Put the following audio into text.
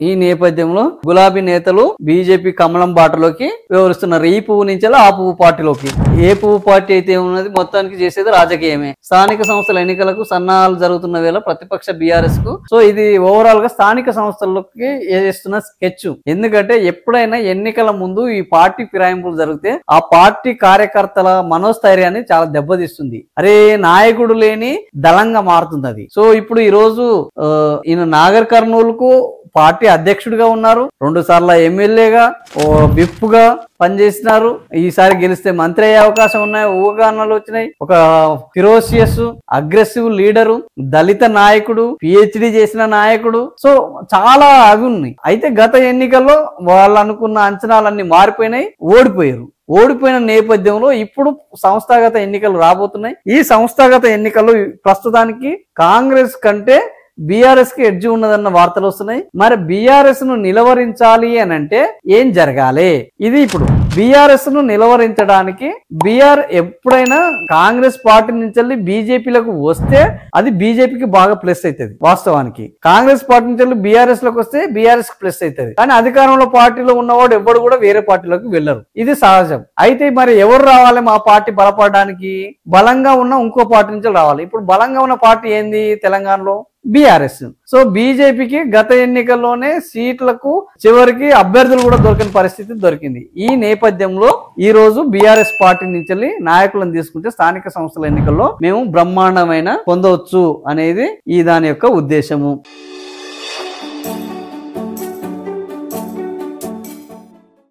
ఈ నేపథ్యంలో గులాబీ నేతలు బీజేపీ కమలం బాటలోకి వ్యవహరిస్తున్నారు. ఈ పువ్వు నుంచి ఆ పువ్వు పార్టీలోకి. ఏ పువ్వు పార్టీ అయితే ఉన్నది మొత్తానికి చేసేది రాజకీయమే. స్థానిక సంస్థల ఎన్నికలకు సన్నాహాలు జరుగుతున్న వేళ ప్రతిపక్ష బీఆర్ఎస్ కు సో ఇది ఓవరాల్ గా స్థానిక సంస్థలకి చేస్తున్న స్కెచ్. ఎందుకంటే ఎప్పుడైనా ఎన్నికల ముందు ఈ పార్టీ ఫిరాయింపులు జరిగితే ఆ పార్టీ కార్యకర్తల మనోస్థైర్యాన్ని చాలా దెబ్బతీస్తుంది. అరే నాయకుడు లేని దళంగా మారుతుంది అది. సో ఇప్పుడు ఈ రోజు ఈయన నాగర్ కర్నూలు కు పార్టీ అధ్యక్షుడిగా ఉన్నారు, 2 సార్లు ఎమ్మెల్యేగా విప్ గా పనిచేసినారు. ఈసారి గెలిస్తే మంత్రి అయ్యే అవకాశం ఉన్నాయి, ఊహాగానాలు వచ్చినాయి. ఒక ఫిరోషియస్ అగ్రెసివ్ లీడరు, దళిత నాయకుడు, పిహెచ్డి చేసిన నాయకుడు. సో చాలా అవి ఉన్నాయి. అయితే గత ఎన్నికల్లో వాళ్ళు అనుకున్న అంచనాలన్నీ మారిపోయినాయి, ఓడిపోయిన నేపథ్యంలో ఇప్పుడు సంస్థాగత ఎన్నికలు రాబోతున్నాయి. ఈ సంస్థాగత ఎన్నికల్లో ప్రస్తుతానికి కాంగ్రెస్ కంటే బీఆర్ఎస్ కి ఎడ్జ్ ఉన్నదన్న వార్తలు వస్తున్నాయి. మరి బీఆర్ఎస్ ను నిలవరించాలి అని అంటే ఏం జరగాలి? ఇది ఇప్పుడు బీఆర్ఎస్ ను నిలవరించడానికి ఎప్పుడైనా కాంగ్రెస్ పార్టీ నుంచి బీజేపీలకు వస్తే అది బీజేపీకి బాగా ప్లస్ అవుతుంది. వాస్తవానికి కాంగ్రెస్ పార్టీ నుంచి బీఆర్ఎస్ లోకి వస్తే బీఆర్ఎస్ కి ప్లస్ అవుతుంది. కానీ అధికారంలో పార్టీలో ఉన్నవాడు ఎవడు కూడా వేరే పార్టీలోకి వెళ్లరు. ఇది సహజం. అయితే మరి ఎవరు రావాలి మా పార్టీ బలపడడానికి? బలంగా ఉన్న ఇంకో పార్టీ నుంచి రావాలి. ఇప్పుడు బలంగా ఉన్న పార్టీ ఏంది తెలంగాణలో? బీఆర్ఎస్. సో బీజేపీకి గత ఎన్నికల్లోనే సీట్లకు చివరికి అభ్యర్థులు కూడా దొరికిన పరిస్థితి దొరికింది. ఈ నేపథ్యంలో ఈ రోజు బీఆర్ఎస్ పార్టీ నుంచి నాయకులను తీసుకుంటే స్థానిక సంస్థల ఎన్నికల్లో మేము బ్రహ్మాండమైన పొందవచ్చు అనేది ఈ దాని యొక్క ఉద్దేశము.